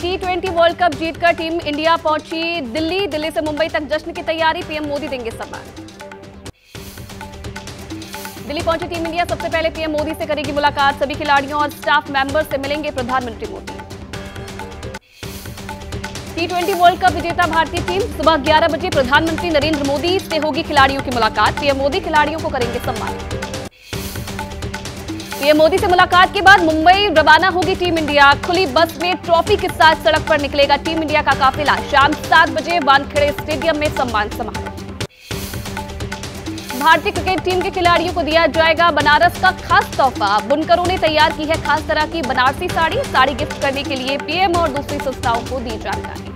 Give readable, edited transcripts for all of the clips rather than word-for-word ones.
T20 world cup जीतकर team India पहुंची दिल्ली से मुंबई तक जश्न की तैयारी, पीएम मोदी देंगे सम्मान। दिल्ली पहुंची टीम इंडिया, सबसे पहले पीएम मोदी से करेगी मुलाकात, सभी खिलाड़ियों और स्टाफ मेंबर से मिलेंगे प्रधानमंत्री मोदी। T20 वर्ल्ड कप विजेता भारतीय टीम, सुबह 11 बजे प्रधानमंत्री नरेंद्र मोदी से होगी खिलाड़ियों की मुलाकात, पीएम मोदी खिलाड़ियों को करेंगे सम्मान। पीएम मोदी से मुलाकात के बाद मुंबई रवाना होगी टीम इंडिया, खुली बस में ट्रॉफी के साथ सड़क पर निकलेगा टीम इंडिया का काफिला, शाम 7 बजे वानखेड़े स्टेडियम में सम्मान समारोह। भारतीय क्रिकेट टीम के खिलाड़ियों को दिया जाएगा बनारस का खास तोहफा, बुनकरों ने तैयार की है खास तरह की बनारसी साड़ी गिफ्ट करने के लिए पीएम और दूसरी संस्थाओं को दी जानकारी।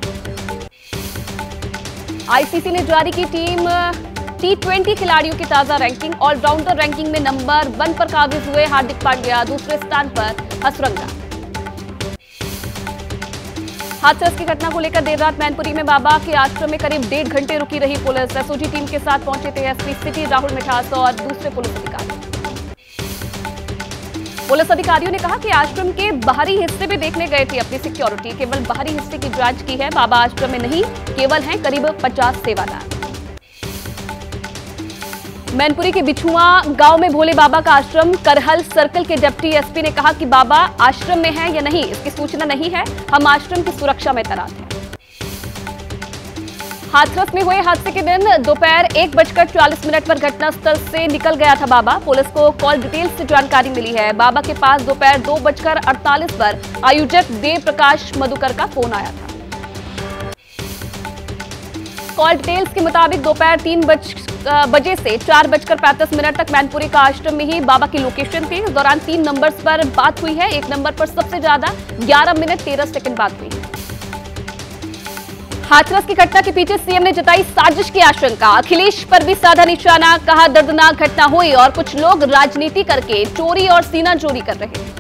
आईसीसी ने जारी की टीम T20 खिलाड़ियों की ताजा रैंकिंग, ऑलराउंडर रैंकिंग में नंबर 1 पर काबिज हुए हार्दिक पांड्या, दूसरे स्थान पर हसरंगा। हाथरस की घटना को लेकर देर रात मैनपुरी में बाबा के आश्रम में करीब 1.5 घंटे रुकी रही पुलिस, एसओजी टीम के साथ पहुंचे थे एसपी सिटी राहुल मिठास और दूसरे पुलिस अधिकारी। पुलिस अधिकारियों ने कहा कि आश्रम के बाहरी हिस्से में देखने गए थे अपनी सिक्योरिटी, केवल बाहरी हिस्से की जांच की है, बाबा आश्रम में नहीं, केवल हैं करीब 50 सेवादार। मैनपुरी के बिछुआ गांव में भोले बाबा का आश्रम, करहल सर्कल के डिप्टी एसपी ने कहा कि बाबा आश्रम में है या नहीं इसकी सूचना नहीं है, हम आश्रम की सुरक्षा में तैनात हैं। हाथरस में हुए हादसे के दिन दोपहर 1:40 पर घटनास्थल से निकल गया था बाबा, पुलिस को कॉल डिटेल्स से जानकारी मिली है। बाबा के पास दोपहर 2:48 पर आयोजक देव प्रकाश मधुकर का फोन आया था। कॉल डिटेल्स के मुताबिक दोपहर 3 बजे से 4:35 तक मैनपुरी का आश्रम में ही बाबा की लोकेशन थी। इस दौरान 3 नंबर्स पर बात हुई है, एक नंबर पर सबसे ज्यादा 11 मिनट 13 सेकंड बात हुई है। हाथरस की घटना के पीछे सीएम ने जताई साजिश की आशंका, अखिलेश पर भी साधा निशाना, कहा दर्दनाक घटना हुई और कुछ लोग राजनीति करके चोरी और सीना चोरी कर रहे हैं।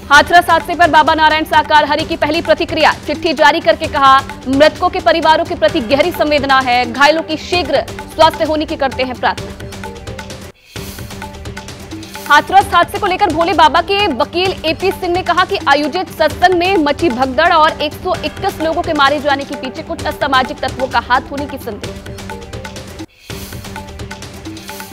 हाथरस हादसे पर बाबा नारायण साकार हरि की पहली प्रतिक्रिया, चिट्ठी जारी करके कहा मृतकों के परिवारों के प्रति गहरी संवेदना है, घायलों की शीघ्र स्वास्थ्य होने की करते हैं प्रार्थना। हाथरस हादसे को लेकर भोले बाबा के वकील एपी सिंह ने कहा कि आयोजित सत्संग में मची भगदड़ और 121 लोगों के मारे जाने के पीछे कुछ असामाजिक तत्वों का हाथ होने की संदेह।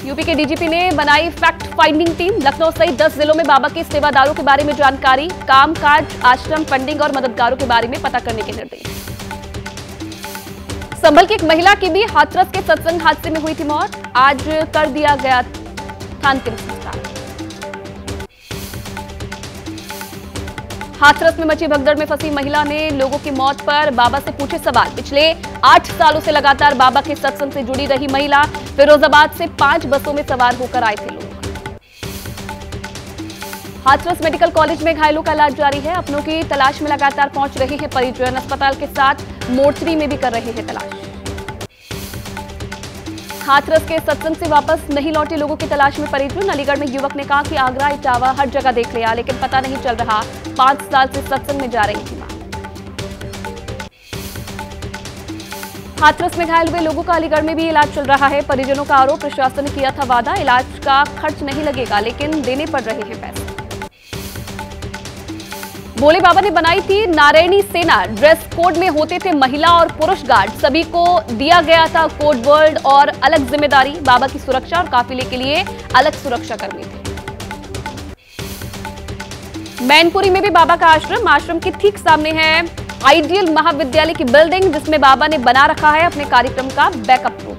यूपी के डीजीपी ने बनाई फैक्ट फाइंडिंग टीम, लखनऊ सहित 10 जिलों में बाबा के सेवादारों के बारे में जानकारी, कामकाज, आश्रम, फंडिंग और मददगारों के बारे में पता करने के निर्देश। संभल की एक महिला की भी हाथरस के सत्संग हादसे में हुई थी मौत, आज कर दिया गया था अंतिम संस्कार। हाथरस में मची भगदड़ में फंसी महिला ने लोगों की मौत पर बाबा से पूछे सवाल, पिछले 8 सालों से लगातार बाबा के सत्संग से जुड़ी रही महिला, फिरोजाबाद से 5 बसों में सवार होकर आए थे लोग। हाथरस मेडिकल कॉलेज में घायलों का इलाज जारी है, अपनों की तलाश में लगातार पहुंच रहे हैं परिजन, अस्पताल के साथ मोर्चरी में भी कर रहे हैं तलाश। हाथरस के सत्संग से वापस नहीं लौटे लोगों की तलाश में परिजन, अलीगढ़ में युवक ने कहा कि आगरा, इटावा हर जगह देख लिया लेकिन पता नहीं चल रहा, 5 साल से सत्संग में जा रही थी मां। हाथरस में घायल हुए लोगों का अलीगढ़ में भी इलाज चल रहा है, परिजनों का आरोप प्रशासन ने किया था वादा, इलाज का खर्च नहीं लगेगा लेकिन देने पड़ रहे हैं पैसे। भोले बाबा ने बनाई थी नारायणी सेना, ड्रेस कोड में होते थे महिला और पुरुष गार्ड, सभी को दिया गया था कोड वर्ड और अलग जिम्मेदारी, बाबा की सुरक्षा और काफिले के लिए अलग सुरक्षा कर्मी थे। मैनपुरी में भी बाबा का आश्रम के ठीक सामने है आइडियल महाविद्यालय की बिल्डिंग, जिसमें बाबा ने बना रखा है अपने कार्यक्रम का बैकअप रूम।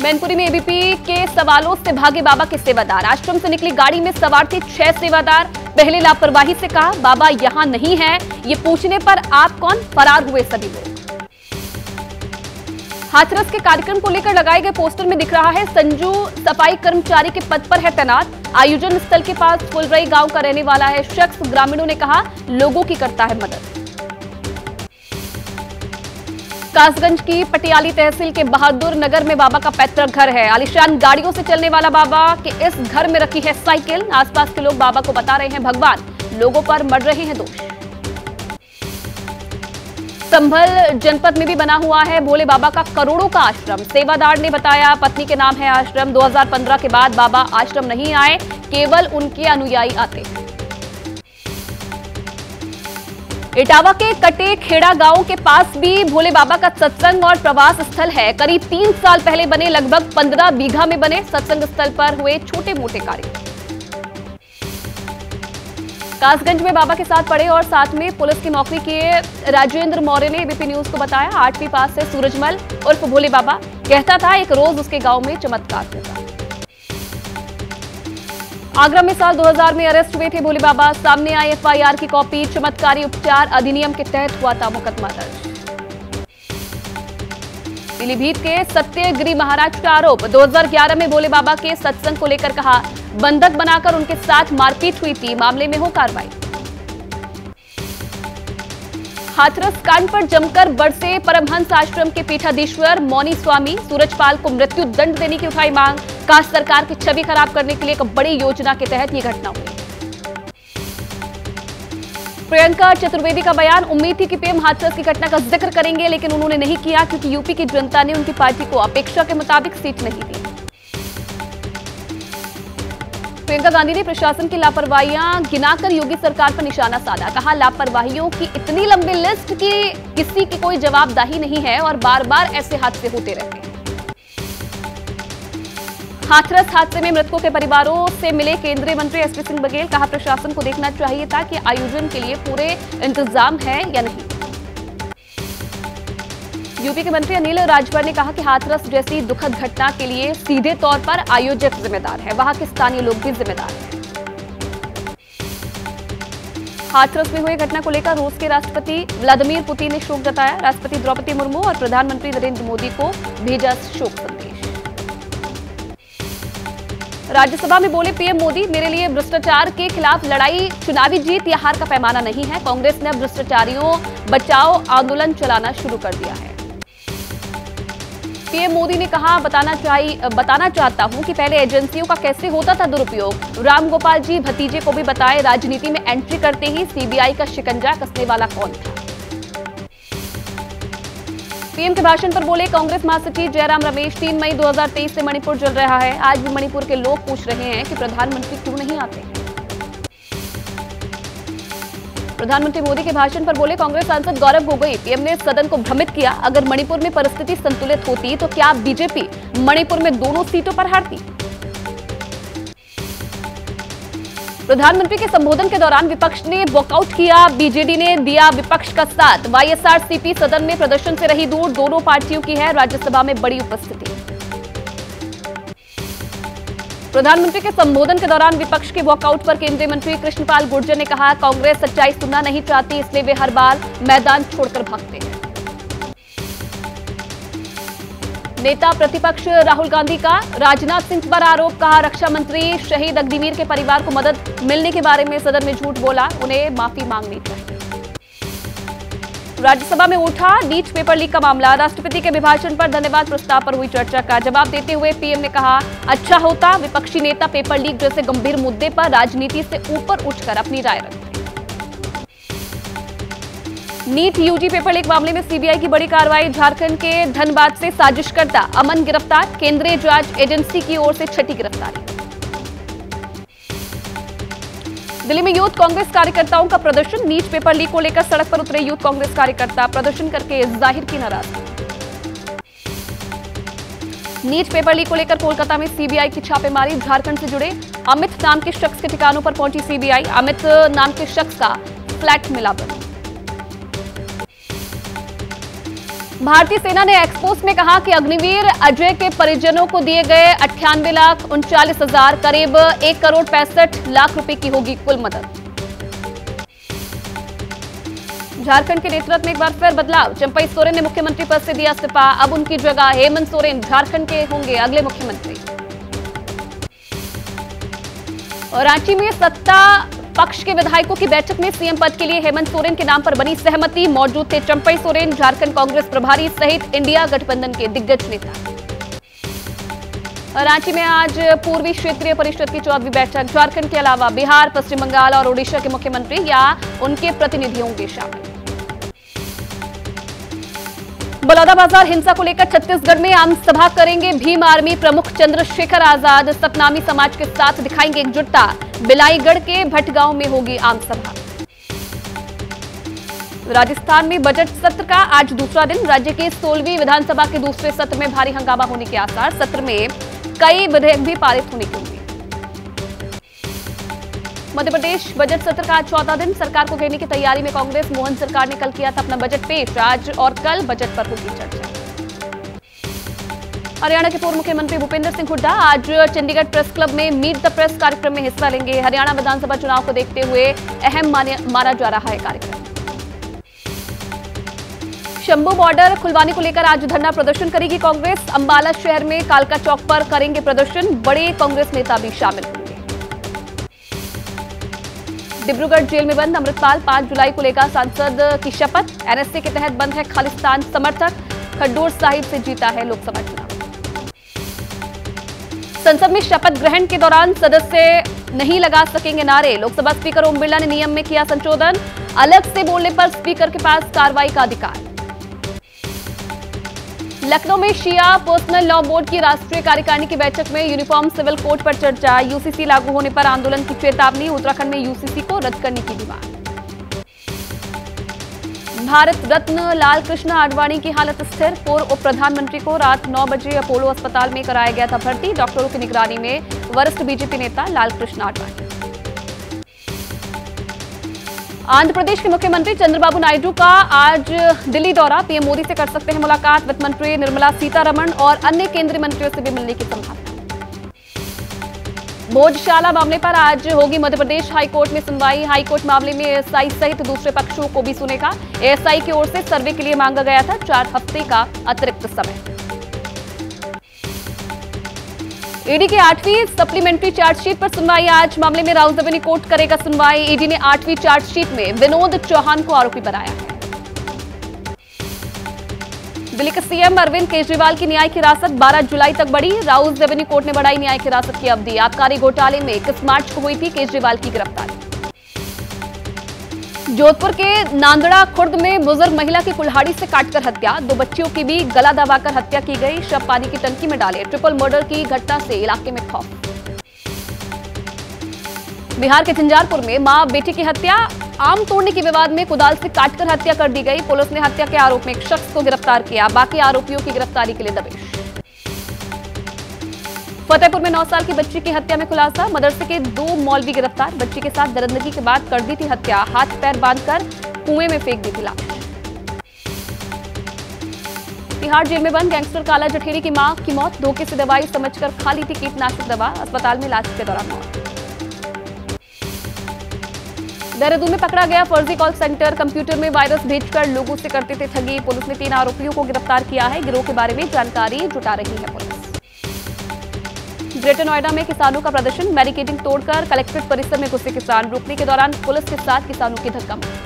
मैनपुरी में एबीपी के सवालों से भागे बाबा के सेवादार, आश्रम से निकली गाड़ी में सवार थे 6 सेवादार, पहले लापरवाही से कहा बाबा यहां नहीं है, ये पूछने पर आप कौन, फरार हुए सभी लोग। हाथरस के कार्यक्रम को लेकर लगाए गए पोस्टर में दिख रहा है संजू सफाई कर्मचारी के पद पर है तैनात, आयोजन स्थल के पास फुलरई गांव का रहने वाला है शख्स, ग्रामीणों ने कहा लोगों की करता है मदद। कासगंज की पटियाली तहसील के बहादुर नगर में बाबा का पैतृक घर है, आलीशान गाड़ियों से चलने वाला बाबा के इस घर में रखी है साइकिल, आसपास के लोग बाबा को बता रहे हैं भगवान, लोगों पर मर रहे हैं दोष। संभल जनपद में भी बना हुआ है भोले बाबा का करोड़ों का आश्रम, सेवादार ने बताया पत्नी के नाम है आश्रम, 2015 के बाद बाबा आश्रम नहीं आए, केवल उनके अनुयायी आते हैं। इटावा के कटे खेड़ा गांव के पास भी भोले बाबा का सत्संग और प्रवास स्थल है। करीब 3 साल पहले बने, लगभग 15 बीघा में बने सत्संग स्थल पर हुए छोटे मोटे कार्य। कासगंज में बाबा के साथ पढ़े और साथ में पुलिस की नौकरी किए राजेंद्र मौर्य ने एबीपी न्यूज को बताया, 8वीं पास से सूरजमल उर्फ भोले बाबा कहता था एक रोज उसके गांव में चमत्कार होगा। आगरा में साल 2000 में अरेस्ट हुए थे भोले बाबा। सामने आई एफआईआर की कॉपी। चमत्कारी उपचार अधिनियम के तहत हुआ था मुकदमा दर्ज। पीलीभीत के सत्यगिरी महाराज का आरोप, 2011 में भोले बाबा के सत्संग को लेकर कहा बंधक बनाकर उनके साथ मारपीट हुई थी, मामले में हो कार्रवाई। हाथरस कांड पर जमकर बरसे परमहंस आश्रम के पीठाधीश्वर मौनी स्वामी। सूरजपाल को मृत्यु दंड देने की उठाई मांग। कहा सरकार की छवि खराब करने के लिए एक बड़ी योजना के तहत यह घटना हुई। प्रियंका चतुर्वेदी का बयान, उम्मीद थी कि पीएम हाथरस की घटना का जिक्र करेंगे, लेकिन उन्होंने नहीं किया क्योंकि यूपी की जनता ने उनकी पार्टी को अपेक्षा के मुताबिक सीट नहीं दी। प्रियंका गांधी ने प्रशासन की लापरवाहियां गिनाकर योगी सरकार पर निशाना साधा। कहा लापरवाहियों की इतनी लंबी लिस्ट कि किसी की कोई जवाबदाही नहीं है और बार बार ऐसे हादसे होते रहते हैं। हाथरस हादसे में मृतकों के परिवारों से मिले केंद्रीय मंत्री एसपी सिंह बघेल। कहा प्रशासन को देखना चाहिए था कि आयोजन के लिए पूरे इंतजाम है या नहीं। यूपी के मंत्री अनिल राजभर ने कहा कि हाथरस जैसी दुखद घटना के लिए सीधे तौर पर आयोजक जिम्मेदार है, वहां के स्थानीय लोग भी जिम्मेदार हैं। हाथरस में हुई घटना को लेकर रूस के राष्ट्रपति व्लादिमीर पुतिन ने शोक जताया। राष्ट्रपति द्रौपदी मुर्मू और प्रधानमंत्री नरेंद्र मोदी को भेजा शोक संदेश। राज्यसभा में बोले पीएम मोदी, मेरे लिए भ्रष्टाचार के खिलाफ लड़ाई चुनावी जीत या हार का पैमाना नहीं है। कांग्रेस ने भ्रष्टाचारियों बचाओ आंदोलन चलाना शुरू कर दिया है। पीएम मोदी ने कहा बताना चाहता हूं कि पहले एजेंसियों का कैसे होता था दुरुपयोग। राम गोपाल जी भतीजे को भी बताए, राजनीति में एंट्री करते ही सीबीआई का शिकंजा कसने वाला कौन था। पीएम के भाषण पर बोले कांग्रेस महासचिव जयराम रमेश, 3 मई 2023 से मणिपुर जल रहा है। आज भी मणिपुर के लोग पूछ रहे हैं कि प्रधानमंत्री क्यों नहीं आते हैं। प्रधानमंत्री मोदी के भाषण पर बोले कांग्रेस सांसद गौरव गोगोई, पीएम ने सदन को भ्रमित किया। अगर मणिपुर में परिस्थिति संतुलित होती तो क्या बीजेपी मणिपुर में दोनों सीटों पर हारती। प्रधानमंत्री के संबोधन के दौरान विपक्ष ने वॉकआउट किया, बीजेडी ने दिया विपक्ष का साथ। वाईएसआरसीपी सदन में प्रदर्शन से रही दूर, दोनों पार्टियों की है राज्यसभा में बड़ी उपस्थिति। प्रधानमंत्री के संबोधन के दौरान विपक्ष के वॉकआउट पर केंद्रीय मंत्री कृष्णपाल गुर्जर ने कहा कांग्रेस सच्चाई सुनना नहीं चाहती, इसलिए वे हर बार मैदान छोड़कर भागते हैं। नेता प्रतिपक्ष राहुल गांधी का राजनाथ सिंह पर आरोप, कहा रक्षा मंत्री शहीद अग्निवीर के परिवार को मदद मिलने के बारे में सदन में झूठ बोला, उन्हें माफी मांगनी चाहिए। राज्यसभा में उठा नीट पेपर लीक का मामला, राष्ट्रपति के अभिभाषण पर धन्यवाद प्रस्ताव पर हुई चर्चा का जवाब देते हुए पीएम ने कहा अच्छा होता विपक्षी नेता पेपर लीक जैसे गंभीर मुद्दे पर राजनीति से ऊपर उठकर अपनी राय रखते। नीट यूजी पेपर लीक मामले में सीबीआई की बड़ी कार्रवाई, झारखंड के धनबाद से साजिशकर्ता अमन गिरफ्तार, केंद्रीय जांच एजेंसी की ओर से छठी गिरफ्तारी। दिल्ली में यूथ कांग्रेस कार्यकर्ताओं का प्रदर्शन, नीट पेपर लीक को लेकर सड़क पर उतरे यूथ कांग्रेस कार्यकर्ता, प्रदर्शन करके जाहिर की नाराजगी। नीट पेपर लीक को लेकर कोलकाता में सीबीआई की छापेमारी, झारखंड से जुड़े अमित नाम के शख्स के ठिकानों पर पहुंची सीबीआई, अमित नाम के शख्स का फ्लैट मिला बंद। भारतीय सेना ने एक्सपोस में कहा कि अग्निवीर अजय के परिजनों को दिए गए 98,39,000 करीब 1,65,00,000 रुपए की होगी कुल मदद। झारखंड के नेतृत्व में एक बार फिर बदलाव, चंपई सोरेन ने मुख्यमंत्री पद से दिया इस्तीफा, अब उनकी जगह हेमंत सोरेन झारखंड के होंगे अगले मुख्यमंत्री। और रांची में सत्ता पक्ष के विधायकों की बैठक में सीएम पद के लिए हेमंत सोरेन के नाम पर बनी सहमति, मौजूद थे चंपई सोरेन झारखंड कांग्रेस प्रभारी सहित इंडिया गठबंधन के दिग्गज नेता। रांची में आज पूर्वी क्षेत्रीय परिषद की 14वीं बैठक, झारखंड के अलावा बिहार, पश्चिम बंगाल और ओडिशा के मुख्यमंत्री या उनके प्रतिनिधि होंगे शामिल। बलौदाबाजार हिंसा को लेकर छत्तीसगढ़ में आम सभा करेंगे भीम आर्मी प्रमुख चंद्रशेखर आजाद, सतनामी समाज के साथ दिखाएंगे एकजुटता, बिलाईगढ़ के भटगांव में होगी आम सभा। राजस्थान में बजट सत्र का आज दूसरा दिन। राज्य के 16वीं विधानसभा के दूसरे सत्र में भारी हंगामा होने के आसार। सत्र में कई विधेयक भी पारित होने की उम्मीद। मध्य प्रदेश बजट सत्र का आज चौथा दिन। सरकार को घेरने की तैयारी में कांग्रेस। मोहन सरकार ने कल किया था अपना बजट पेश। आज और कल बजट पर होगी चर्चा। हरियाणा के पूर्व मुख्यमंत्री भूपेंद्र सिंह हुड्डा आज चंडीगढ़ प्रेस क्लब में मीट द प्रेस कार्यक्रम में हिस्सा लेंगे। हरियाणा विधानसभा चुनाव को देखते हुए अहम माना जा रहा है कार्यक्रम। शंभू बॉर्डर खुलवाने को लेकर आज धरना प्रदर्शन करेगी कांग्रेस। अंबाला शहर में कालका चौक पर करेंगे प्रदर्शन। बड़े कांग्रेस नेता भी शामिल होंगे। डिब्रूगढ़ जेल में बंद अमृतपाल, 5 जुलाई को लेकर सांसद की शपथ। एनएसए के तहत बंद है खालिस्तान समर्थक। खड्डूर साहिब से जीता है लोकसभा चुनाव। संसद में शपथ ग्रहण के दौरान सदस्य नहीं लगा सकेंगे नारे। लोकसभा स्पीकर ओम बिरला ने नियम में किया संशोधन। अलग से बोलने पर स्पीकर के पास कार्रवाई का अधिकार। लखनऊ में शिया पर्सनल लॉ बोर्ड की राष्ट्रीय कार्यकारिणी की बैठक में यूनिफॉर्म सिविल कोड पर चर्चा। यूसीसी लागू होने पर आंदोलन की चेतावनी। उत्तराखंड में यूसीसी को रद्द करने की डिमांड। भारत रत्न लाल कृष्ण आडवाणी की हालत स्थिर। पूर्व उप प्रधानमंत्री को रात 9 बजे अपोलो अस्पताल में कराया गया था भर्ती। डॉक्टरों की निगरानी में वरिष्ठ बीजेपी नेता लाल कृष्ण आडवाणी। आंध्र प्रदेश के मुख्यमंत्री चंद्रबाबू नायडू का आज दिल्ली दौरा। पीएम मोदी से कर सकते हैं मुलाकात। वित्त मंत्री निर्मला सीतारमण और अन्य केंद्रीय मंत्रियों से भी मिलने की संभावना। भोजशाला मामले पर आज होगी मध्य प्रदेश हाईकोर्ट में सुनवाई। हाईकोर्ट मामले में एएसआई सहित दूसरे पक्षों को भी सुनेगा। एएसआई की ओर से सर्वे के लिए मांगा गया था 4 हफ्ते का अतिरिक्त समय। ईडी की 8वीं सप्लीमेंट्री चार्जशीट पर सुनवाई आज। मामले में राउज एवेन्यू कोर्ट करेगा सुनवाई। ईडी ने 8वीं चार्जशीट में विनोद चौहान को आरोपी बनाया है। दिल्ली के सीएम अरविंद केजरीवाल की न्यायिक हिरासत 12 जुलाई तक बढ़ी। राउज एवेन्यू कोर्ट ने बढ़ाई न्यायिक हिरासत की अवधि। आबकारी घोटाले में 21 मार्च को हुई थी केजरीवाल की गिरफ्तारी। जोधपुर के नांदड़ा खुर्द में बुजुर्ग महिला की कुल्हाड़ी से काटकर हत्या। 2 बच्चियों की भी गला दबाकर हत्या की गई। शव पानी की टंकी में डाले। ट्रिपल मर्डर की घटना से इलाके में खौफ। बिहार के झंझारपुर में मां बेटी की हत्या। आम तोड़ने के विवाद में कुदाल से काटकर हत्या कर दी गई। पुलिस ने हत्या के आरोप में एक शख्स को गिरफ्तार किया। बाकी आरोपियों की गिरफ्तारी के लिए दबिश। फतेहपुर में 9 साल की बच्ची की हत्या में खुलासा। मदरसे के 2 मौलवी गिरफ्तार। बच्ची के साथ दरिंदगी के बाद कर दी थी हत्या। हाथ पैर बांधकर कुएं में फेंक दी थी लाश। तिहाड़ जेल में बंद गैंगस्टर काला जठेरी की मां की मौत। धोखे से दवाई समझकर खा ली थी कीटनाशक दवा। अस्पताल में इलाज के दौरान मौत। देहरादून में पकड़ा गया फर्जी कॉल सेंटर। कंप्यूटर में वायरस भेजकर लोगों से करते थे ठगी। पुलिस ने 3 आरोपियों को गिरफ्तार किया है। गिरोह के बारे में जानकारी जुटा रही है पुलिस। ग्रेटर नोएडा में किसानों का प्रदर्शन। बैरिकेडिंग तोड़कर कलेक्ट्रेट परिसर में घुसे किसान। रोकने के दौरान पुलिस के साथ किसानों की धक्का मुक्की।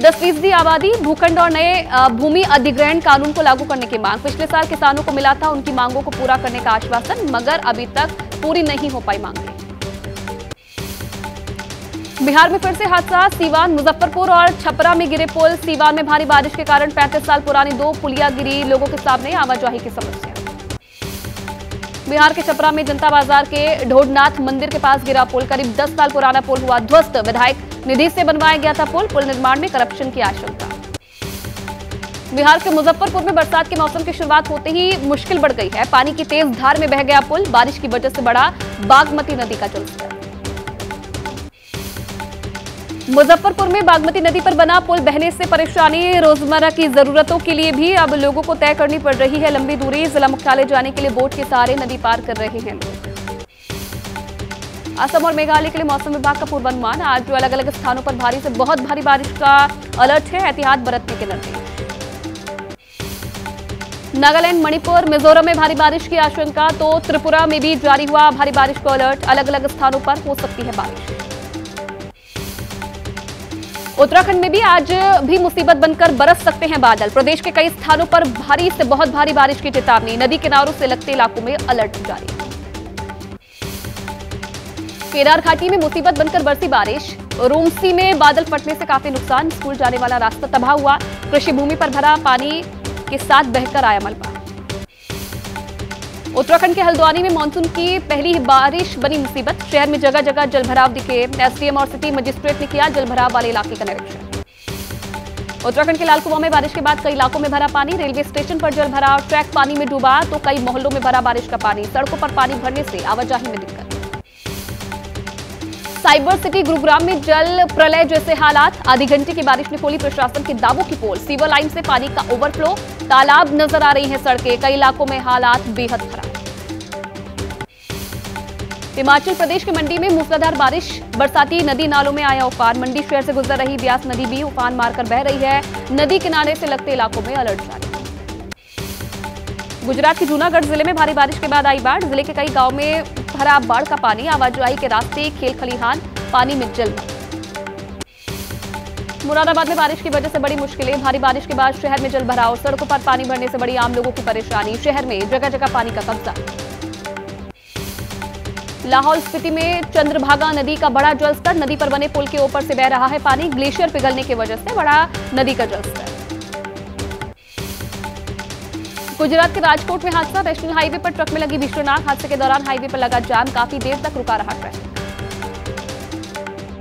10% आबादी भूखंड और नए भूमि अधिग्रहण कानून को लागू करने की मांग। पिछले साल किसानों को मिला था उनकी मांगों को पूरा करने का आश्वासन, मगर अभी तक पूरी नहीं हो पाई मांगे। बिहार में फिर से हादसा। सीवान, मुजफ्फरपुर और छपरा में गिरे पुल। सीवान में भारी बारिश के कारण 35 साल पुरानी 2 पुलियां गिरी। लोगों के सामने आवाजाही की समस्या। बिहार के छपरा में जनता बाजार के ढोडनाथ मंदिर के पास गिरा पुल। करीब 10 साल पुराना पुल हुआ ध्वस्त। विधायक निधि से बनवाया गया था पुल। पुल निर्माण में करप्शन की आशंका। बिहार के मुजफ्फरपुर में बरसात के मौसम की शुरुआत होते ही मुश्किल बढ़ गई है। पानी की तेज धार में बह गया पुल। बारिश की वजह से बढ़ा बागमती नदी का जलस्तर। मुजफ्फरपुर में बागमती नदी पर बना पुल बहने से परेशानी। रोजमर्रा की जरूरतों के लिए भी अब लोगों को तय करनी पड़ रही है लंबी दूरी। जिला मुख्यालय जाने के लिए बोट के सहारे नदी पार कर रहे हैं लोग। असम और मेघालय के लिए मौसम विभाग का पूर्वानुमान। आज जो अलग अलग स्थानों पर भारी से बहुत भारी बारिश का अलर्ट है। एहतियात बरतने के निर्देश। नागालैंड, मणिपुर, मिजोरम में भारी बारिश की आशंका। तो त्रिपुरा में भी जारी हुआ भारी बारिश का अलर्ट। अलग अलग स्थानों पर हो सकती है बारिश। उत्तराखंड में भी आज भी मुसीबत बनकर बरस सकते हैं बादल। प्रदेश के कई स्थानों पर भारी से बहुत भारी बारिश की चेतावनी। नदी किनारों से लगते इलाकों में अलर्ट जारी। केदार घाटी में मुसीबत बनकर बरसी बारिश। रूमसी में बादल फटने से काफी नुकसान। स्कूल जाने वाला रास्ता तबाह हुआ। कृषि भूमि पर भरा पानी के साथ बहकर आया मलबा। उत्तराखंड के हल्द्वानी में मानसून की पहली बारिश बनी मुसीबत। शहर में जगह जगह जलभराव दिखे। एसडीएम और सिटी मजिस्ट्रेट ने किया जलभराव वाले इलाके का निरीक्षण। उत्तराखंड के लाल कुआं में बारिश के बाद कई इलाकों में भरा पानी। रेलवे स्टेशन पर जलभराव, ट्रैक पानी में डूबा तो कई मोहल्लों में भरा बारिश का पानी। सड़कों पर पानी भरने से आवाजाही में दिक्कत। साइबर सिटी गुरुग्राम में जल प्रलय जैसे हालात। आधी घंटे की बारिश ने खोली प्रशासन के दावों की पोल। सीवर लाइन से पानी का ओवरफ्लो, तालाब नजर आ रही हैं सड़कें। कई इलाकों में हालात बेहद खराब। हिमाचल प्रदेश के मंडी में मूसलाधार बारिश, बरसाती नदी नालों में आया उफान। मंडी शहर से गुजर रही ब्यास नदी भी उफान मारकर बह रही है। नदी किनारे से लगते इलाकों में अलर्ट जारी। गुजरात के जूनागढ़ जिले में भारी बारिश के बाद आई बाढ़। जिले के कई गांव में भरा बाढ़ का पानी। आवाजाही के रास्ते, खेल खलिहान पानी में जल। मुरादाबाद में बारिश की वजह से बड़ी मुश्किलें। भारी बारिश के बाद शहर में जल भराव, सड़कों पर पानी भरने से बड़ी आम लोगों की परेशानी। शहर में जगह जगह पानी का कब्जा। लाहौल स्पीति में चंद्रभागा नदी का बड़ा जलस्तर। नदी पर बने पुल के ऊपर से बह रहा है पानी। ग्लेशियर पिघलने की वजह से बढ़ा नदी का जलस्तर। गुजरात के राजकोट में हादसा। नेशनल हाईवे पर ट्रक में लगी भीषण आग। हादसे के दौरान हाईवे पर लगा जाम, काफी देर तक रुका रहा ट्रैफिक।